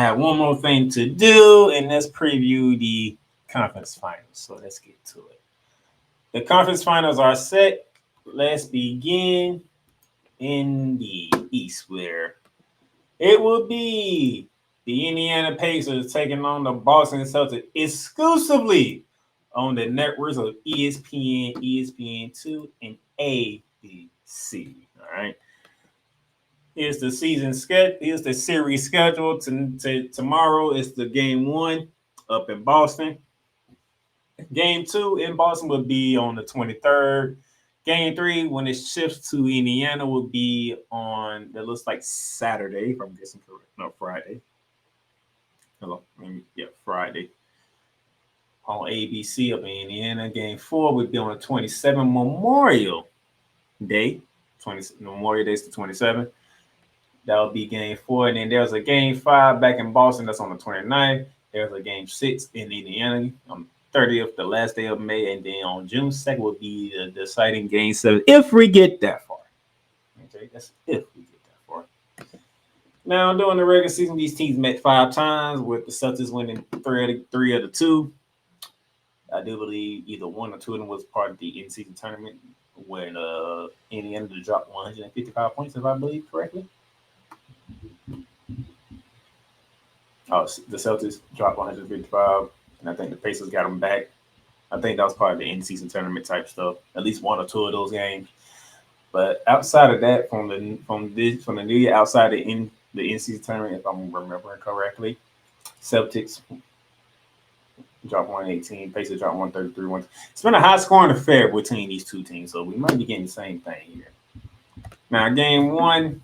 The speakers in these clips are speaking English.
I have one more thing to do, and let's preview the conference finals. So let's get to it. The conference finals are set. Let's begin in the East, where it will be the Indiana Pacers taking on the Boston Celtics exclusively on the networks of ESPN, ESPN2, and ABC. All right. Here's the season schedule. Here's the series schedule. Tomorrow is the game one up in Boston. Game two in Boston will be on the 23rd. Game three, when it shifts to Indiana, will be on, it looks like Saturday, if I'm guessing correct. No, Friday. Hello. Yeah, Friday. On ABC up in Indiana. Game four would be on the 27th, Memorial Day. Memorial Day is the 27th. That'll be game four. And then there's a game five back in Boston. That's on the 29th. There's a game six in Indiana on 30th, the last day of May. And then on June 2nd will be the deciding game seven, if we get that far. Okay, that's if we get that far. Now, during the regular season, these teams met 5 times, with the Celtics winning three of the 2. I do believe either 1 or 2 of them was part of the in-season tournament when Indiana dropped 155 points, if I believe correctly. Oh, the Celtics dropped 155, and I think the Pacers got them back. I think that was part of the in-season tournament type stuff. At least 1 or 2 of those games. But outside of that, from the new year, outside the in-season tournament, if I'm remembering correctly, Celtics dropped 118, Pacers dropped 133. It's been a high-scoring affair between these two teams, so we might be getting the same thing here. Now, game one.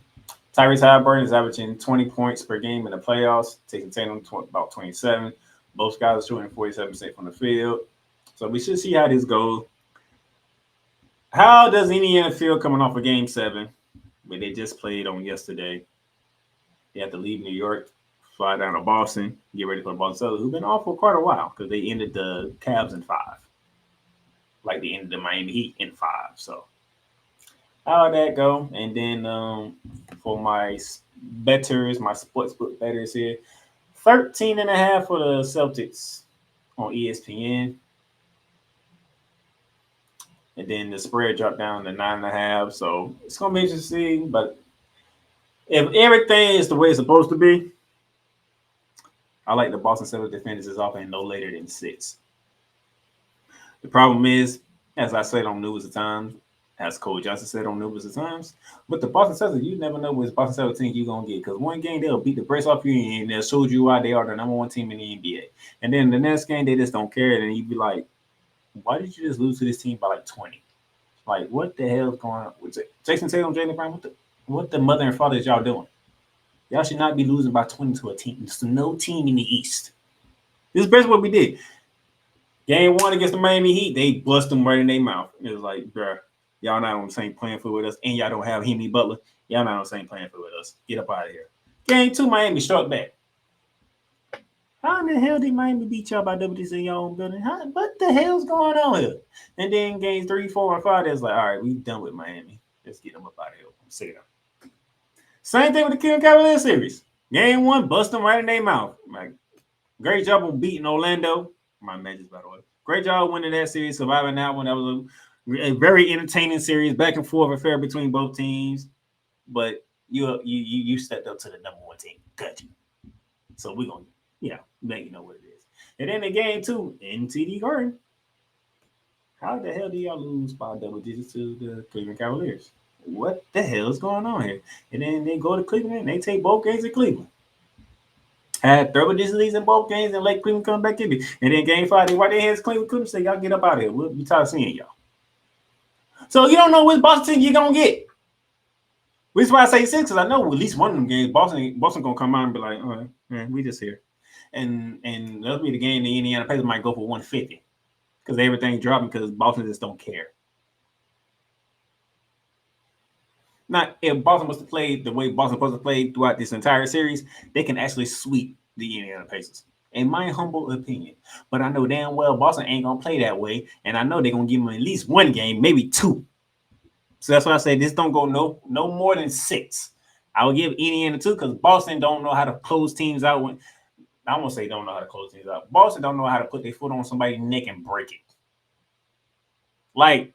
Tyrese Halliburton is averaging 20 points per game in the playoffs, taking Tatum about 27. Both guys are shooting 47% from the field. So we should see how this goes. How does Indiana feel coming off of Game 7, where they just played on yesterday? They have to leave New York, fly down to Boston, get ready for the Boston Celtics, who've been off for quite a while because they ended the Cavs in 5. Like they ended the Miami Heat in 5. So how'd that go? And then for my bettors, my sportsbook bettors here, 13.5 for the Celtics on ESPN. And then the spread dropped down to 9.5. So it's gonna be interesting. But if everything is the way it's supposed to be, I like the Boston Celtics defenders is offering no later than 6. The problem is, as I said on News at Times, as Coach Johnson said on numerous times, with the Boston Celtics, you never know which Boston Celtics team you're going to get. Because one game, they'll beat the brakes off you and they'll show you why they are the number 1 team in the NBA. And then the next game, they just don't care. And you'd be like, why did you just lose to this team by like 20? Like, what the hell is going on with Jason Tatum, Jaylen Brown? What the mother and father is y'all doing? Y'all should not be losing by 20 to a team. There's no team in the East. This is basically what we did. Game 1 against the Miami Heat, they bust them right in their mouth. It was like, bruh, y'all not on the same playing field with us, and y'all don't have Henry Butler. Y'all not on the same playing field with us. Get up out of here. Game 2, Miami struck back. How in the hell did Miami beat y'all by double digits in your own building? What the hell's going on here? And then games 3, 4, and 5, it's like, all right, we done with Miami. Let's get them up out of here. Sit down. Same thing with the Cleveland Cavaliers series. Game 1, bust them right in their mouth. Like, great job on beating Orlando. My matches, by the way. Great job winning that series, surviving that one. That was a very entertaining series, back and forth affair between both teams. But you stepped up to the number 1 team. Got you. So we're going to, let you know what it is. And then in game 2, in TD Garden, how the hell do y'all lose by double digits to the Cleveland Cavaliers? What the hell is going on here? And then they go to Cleveland and they take both games in Cleveland. Had double digit leads in both games and let Cleveland come back in it. And then game 5, they wipe their hands Cleveland say, y'all get up out of here. We'll be tired of seeing y'all. So you don't know which Boston team you're going to get. Which is why I say 6, because I know at least one of them games, Boston going to come out and be like, all right, man, we just here. And that'll be the game the Indiana Pacers might go for 150 because everything's dropping because Boston just don't care. Now, if Boston was to play the way Boston was supposed to play throughout this entire series, they can actually sweep the Indiana Pacers, in my humble opinion. But I know damn well Boston ain't going to play that way, and I know they're going to give them at least 1 game, maybe 2. So that's why I say this don't go no more than 6. I would give Indiana too because Boston don't know how to close teams out. When I won't say don't know how to close teams out. Boston don't know how to put their foot on somebody's neck and break it. Like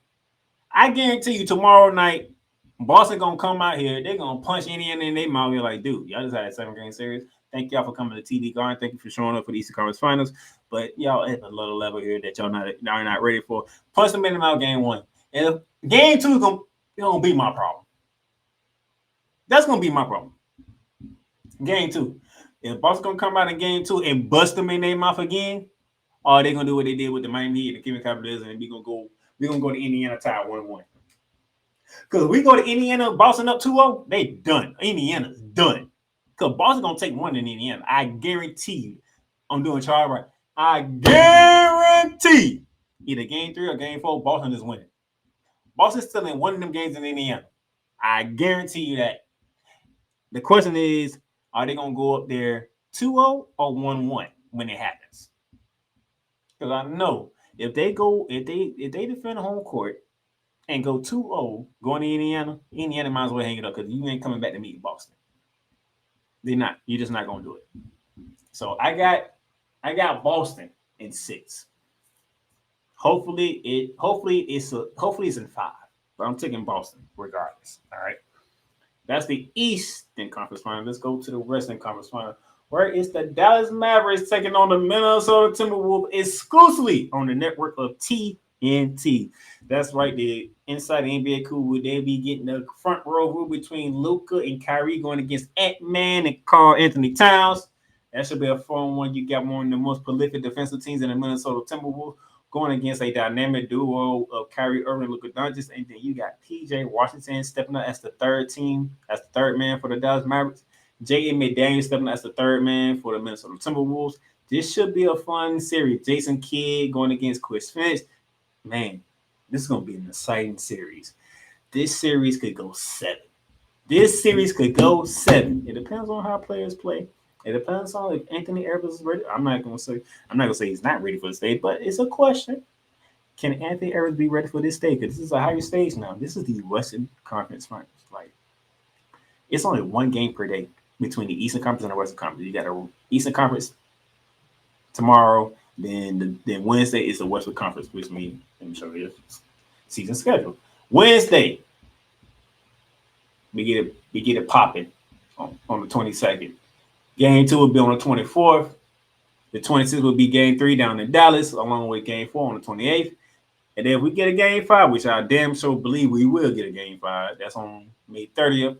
I guarantee you, tomorrow night, Boston gonna come out here. They're gonna punch Indiana in their mouth. You're like, dude, y'all just had a 7-game series. Thank y'all for coming to TD Garden. Thank you for showing up for the Eastern Conference Finals. But y'all at a little level here that y'all not ready for. Punch them in the mouth game one. And if game two is gonna be my problem. That's gonna be my problem. Game two. If Boston gonna come out in game two and bust them in their mouth again, or they gonna do what they did with the Miami Heat and the Cleveland Cavaliers, and we're gonna go to Indiana tie 1-1. Because we go to Indiana, Boston up 2-0, they done. Indiana's done. Because Boston going to take one in Indiana. I guarantee you. I'm doing Charles right. I guarantee either game 3 or game 4, Boston is winning. Boston's still in one of them games in Indiana. I guarantee you that. The question is, are they going to go up there 2-0 or 1-1 when it happens? Because I know if they defend home court and go 2-0 going to Indiana might as well hang it up because you ain't coming back to meet Boston. They're not. You're just not gonna do it. So I got Boston in 6. Hopefully it's in 5. But I'm taking Boston regardless. All right. That's the Eastern Conference Final. Let's go to the Western Conference Final, where it's the Dallas Mavericks taking on the Minnesota Timberwolves exclusively on the network of TNT. That's right. The Inside the NBA Cool, would they be getting the front row between Luka and Kyrie going against Ant-Man and Karl Anthony Towns. That should be a fun one. You got one of the most prolific defensive teams in the Minnesota Timberwolves going against a dynamic duo of Kyrie Irving and Luka Doncic, and then you got PJ Washington stepping up as the third man for the Dallas Mavericks. J.A. McDaniel stepping up as the third man for the Minnesota Timberwolves. This should be a fun series. Jason Kidd going against Chris Finch. Man, this is going to be an exciting series. This series could go 7. It depends on how players play. It depends on if Anthony Edwards is ready. I'm not gonna say he's not ready for the stage, but it's a question. Can Anthony Edwards be ready for this stage? Because this is a higher stage now. This is the Western Conference Finals. Like, it's only one game per day between the Eastern Conference and the Western Conference. You got a Eastern Conference tomorrow, then Wednesday is the Western Conference, which means, let me show you the season schedule. Wednesday, we get it popping on the 22nd. Game 2 will be on the 24th. The 26th will be game 3 down in Dallas, along with game 4 on the 28th. And then if we get a game 5, which I damn sure believe we will get a game 5, that's on May 30th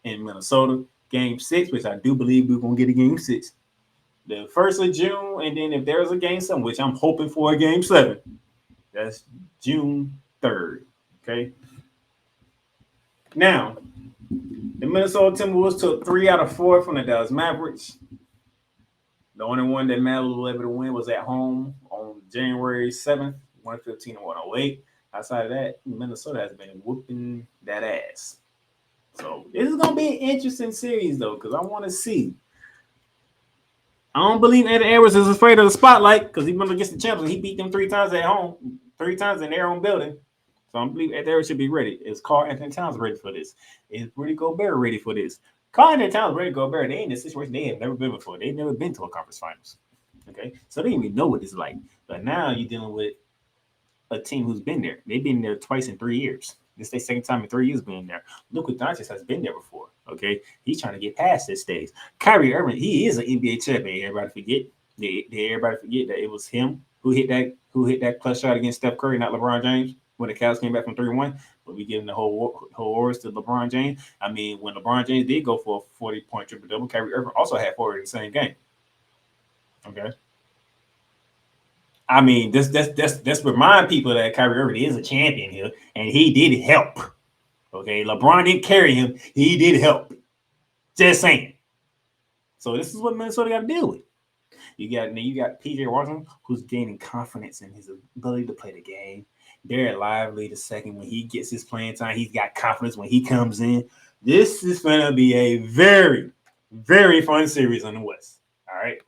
in Minnesota. Game 6, which I do believe we're going to get a game 6. The 1st of June, and then if there's a game 7, which I'm hoping for a game 7, that's June 3rd. Okay. Now, the Minnesota Timberwolves took 3 out of 4 from the Dallas Mavericks. The only one that Mavericks was able to win was at home on January 7th, 115 and 108. Outside of that, Minnesota has been whooping that ass. So this is gonna be an interesting series though, because I want to see. I don't believe Anthony Edwards is afraid of the spotlight because he went against the champions. He beat them 3 times at home, 3 times in their own building. So I believe Anthony Edwards should be ready. Is Karl Anthony Towns ready for this? Is Rudy Gobert ready for this? Karl Anthony Towns ready to go Gobert. They in a situation they have never been before. They've never been to a conference finals. Okay, so they didn't even know what it's like. But now you're dealing with a team who's been there. They've been there twice in 3 years. This is their second time in 3 years being there. Luka Doncic has been there before. Okay, he's trying to get past this stage. Kyrie Irving, he is an NBA champion. Everybody forget. Did everybody forget that it was him who hit that clutch shot against Steph Curry, not LeBron James, when the Cavs came back from 3-1? But we giving the whole awards to LeBron James. I mean, when LeBron James did go for a 40-point triple double, Kyrie Irving also had 40 in the same game. Okay. I mean, this remind people that Kyrie Irving is a champion here, and he did help. Okay, LeBron didn't carry him; he did help. Just saying. So this is what Minnesota got to deal with. You got PJ Washington, who's gaining confidence in his ability to play the game. Barrett Lively, the second, when he gets his playing time, he's got confidence when he comes in. This is going to be a very, very fun series on the West. All right.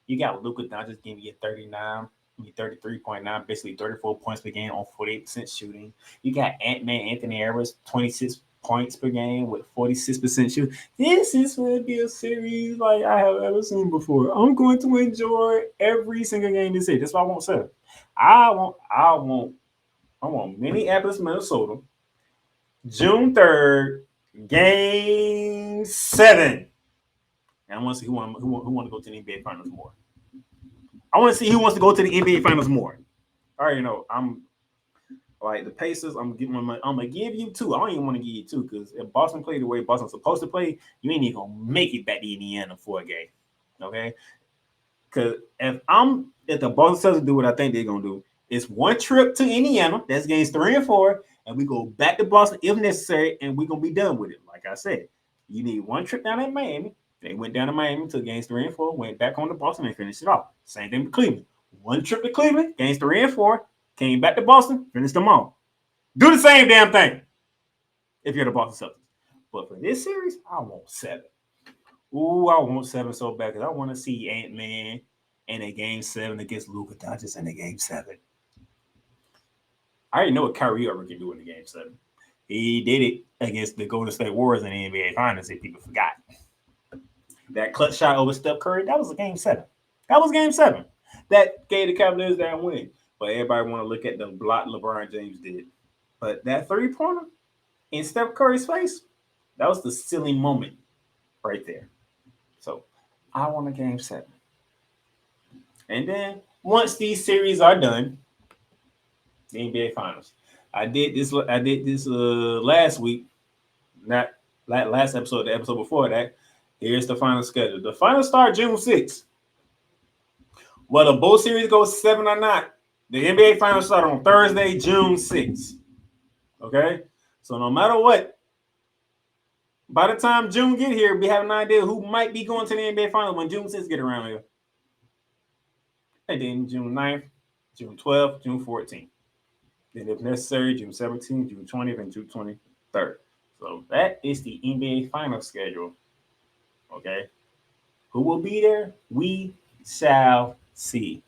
You got Luka Doncic giving you 33.9, basically 34 points per game on 48% shooting. You got Ant-Man Anthony Edwards, 26 points per game with 46% shoot. This is going to be a series like I have ever seen before. I'm going to enjoy every single game this year. That's what I want to say. I want Minneapolis, Minnesota, June 3rd, Game 7. And I want to see who want to go to the NBA Finals more. I want to see who wants to go to the NBA Finals more. I already know. I'm like the Pacers. I'm gonna give you two. I don't even want to give you two because if Boston played the way Boston's supposed to play, you ain't even gonna make it back to Indiana for a game. Okay? Because if the Boston Celtics do what I think they're gonna do, it's one trip to Indiana. That's games 3 and 4, and we go back to Boston if necessary, and we're gonna be done with it. Like I said, you need one trip down in Miami. They went down to Miami to games 3 and 4, went back home to Boston and finished it off. Same thing with Cleveland. One trip to Cleveland, games 3 and 4, came back to Boston, finished them all. Do the same damn thing if you're the Boston Celtics. But for this series, I want 7. Ooh, I want 7 so bad because I want to see Ant-Man in a game 7 against Luka Doncic in a game 7. I already know what Kyrie Irving can do in the game 7. He did it against the Golden State Warriors in the NBA Finals if people forgot. That clutch shot over Steph Curry, that was a game 7. That was game 7. That gave the Cavaliers that win. But everybody want to look at the block LeBron James did. But that 3-pointer in Steph Curry's face, that was the silly moment right there. So I want a game 7. And then once these series are done, the NBA Finals. I did this last week, not last episode, the episode before that. Here's the final schedule. The final start June 6th. Whether both series go 7 or not, the NBA Finals start on Thursday, June 6th. Okay? So no matter what, by the time June get here, we have an idea who might be going to the NBA Finals when June 6th get around here. And then June 9th, June 12th, June 14th. Then if necessary, June 17th, June 20th, and June 23rd. So that is the NBA Finals schedule. Okay? Who will be there? We shall see.